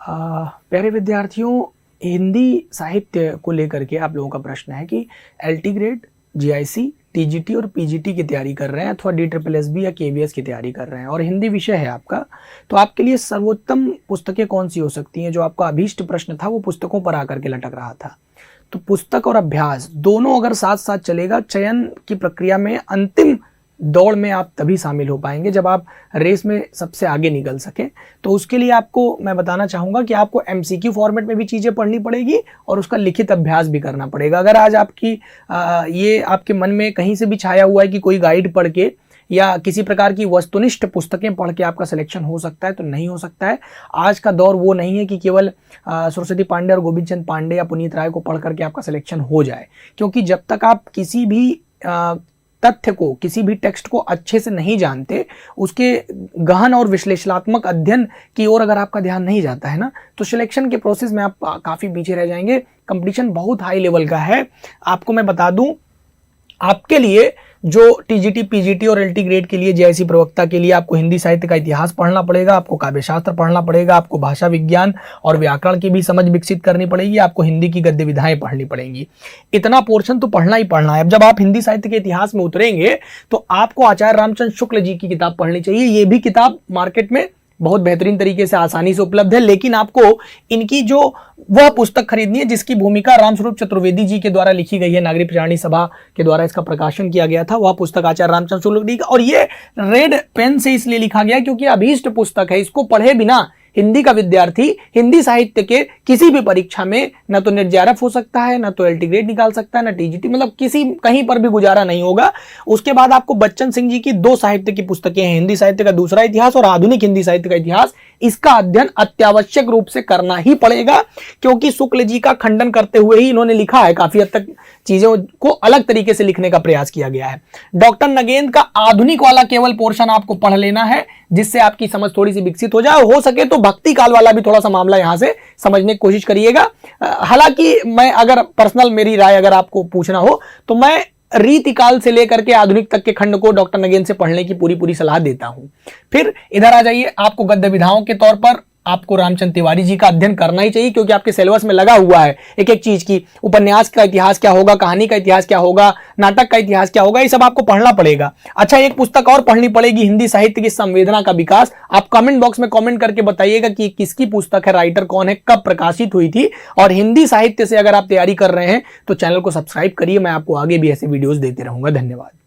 प्यारे विद्यार्थियों, हिंदी साहित्य को लेकर के आप लोगों का प्रश्न है कि एलटी ग्रेड, जीआईसी, टीजीटी और पीजीटी की तैयारी कर रहे हैं अथवा DSSB या केवीएस की तैयारी कर रहे हैं और हिंदी विषय है आपका, तो आपके लिए सर्वोत्तम पुस्तकें कौन सी हो सकती हैं? जो आपका अभीष्ट प्रश्न था वो पुस्तकों पर आकर के लटक रहा था। तो पुस्तक और अभ्यास दोनों अगर साथ साथ चलेगा, चयन की प्रक्रिया में अंतिम दौड़ में आप तभी शामिल हो पाएंगे जब आप रेस में सबसे आगे निकल सकें। तो उसके लिए आपको मैं बताना चाहूँगा कि आपको MCQ फॉर्मेट में भी चीज़ें पढ़नी पड़ेगी और उसका लिखित अभ्यास भी करना पड़ेगा। अगर आज आपकी ये आपके मन में कहीं से भी छाया हुआ है कि कोई गाइड पढ़ के या किसी प्रकार की वस्तुनिष्ठ पुस्तकें पढ़ के आपका सिलेक्शन हो सकता है, तो नहीं हो सकता है। आज का दौर वो नहीं है कि केवल सरस्वती पांडे और गोविंद चंद पांडे या पुनीत राय को पढ़ करके आपका सिलेक्शन हो जाए, क्योंकि जब तक आप किसी भी तथ्य को, किसी भी टेक्स्ट को अच्छे से नहीं जानते, उसके गहन और विश्लेषणात्मक अध्ययन की ओर अगर आपका ध्यान नहीं जाता है ना, तो सिलेक्शन के प्रोसेस में आप काफ़ी पीछे रह जाएंगे। कंपटीशन बहुत हाई लेवल का है। आपको मैं बता दूं, आपके लिए जो टीजीटी, पीजीटी और एलटी ग्रेड के लिए जीआईसी प्रवक्ता के लिए आपको हिंदी साहित्य का इतिहास पढ़ना पड़ेगा, आपको काव्य शास्त्र पढ़ना पड़ेगा, आपको भाषा विज्ञान और व्याकरण की भी समझ विकसित करनी पड़ेगी, आपको हिंदी की गद्य विधाएं पढ़नी पड़ेंगी। इतना पोर्शन तो पढ़ना ही पढ़ना है। अब जब आप हिंदी साहित्य के इतिहास में उतरेंगे तो आपको आचार्य रामचंद्र शुक्ल जी की किताब पढ़नी चाहिए। ये भी किताब मार्केट में बहुत बेहतरीन तरीके से आसानी से उपलब्ध है, लेकिन आपको इनकी जो वह पुस्तक खरीदनी है जिसकी भूमिका रामस्वरूप चतुर्वेदी जी के द्वारा लिखी गई है। नागरिक प्राणी सभा के द्वारा इसका प्रकाशन किया गया था। वह पुस्तक आचार्य रामचंद्र शुक्ल जी का, और ये रेड पेन से इसलिए लिखा गया क्योंकि अभीष्ट पुस्तक है। इसको पढ़े बिना हिंदी का विद्यार्थी हिंदी साहित्य के किसी भी परीक्षा में न तो नेट जेआरएफ हो सकता है, न तो एलटी ग्रेड निकाल सकता है, न टीजीटी, मतलब कहीं पर भी गुजारा नहीं होगा। उसके बाद आपको बच्चन सिंह जी की 2 साहित्य की पुस्तकें हैं, हिंदी साहित्य का दूसरा इतिहास और आधुनिक हिंदी साहित्य का इतिहास। इसका अध्ययन अत्यावश्यक रूप से करना ही पड़ेगा, क्योंकि शुक्ल जी का खंडन करते हुए ही इन्होंने लिखा है। काफी हद तक चीजों को अलग तरीके से लिखने का प्रयास किया गया है। डॉक्टर नगेंद्र का आधुनिक वाला केवल पोर्शन आपको पढ़ लेना है, जिससे आपकी समझ थोड़ी सी विकसित हो जाए। हो सके तो भक्ति काल वाला भी थोड़ा सा मामला यहां से समझने की कोशिश करिएगा। हालांकि मैं अगर पर्सनल मेरी राय अगर आपको पूछना हो तो मैं रीतिकाल से लेकर के आधुनिक तक के खंड को डॉक्टर नगेंद्र से पढ़ने की पूरी सलाह देता हूं। फिर इधर आ जाइए, आपको गद्य विधाओं के तौर पर आपको रामचंद्र तिवारी जी का अध्ययन करना ही चाहिए, क्योंकि आपके सिलेबस में लगा हुआ है एक एक चीज की। उपन्यास का इतिहास क्या होगा, कहानी का इतिहास क्या होगा, नाटक का इतिहास क्या होगा, ये सब आपको पढ़ना पड़ेगा। अच्छा, एक पुस्तक और पढ़नी पड़ेगी, हिंदी साहित्य की संवेदना का विकास। आप कमेंट बॉक्स में कमेंट करके बताइएगा कि किसकी पुस्तक है, राइटर कौन है, कब प्रकाशित हुई थी। और हिंदी साहित्य से अगर आप तैयारी कर रहे हैं तो चैनल को सब्सक्राइब करिए। मैं आपको आगे भी ऐसे वीडियोस देते रहूंगा। धन्यवाद।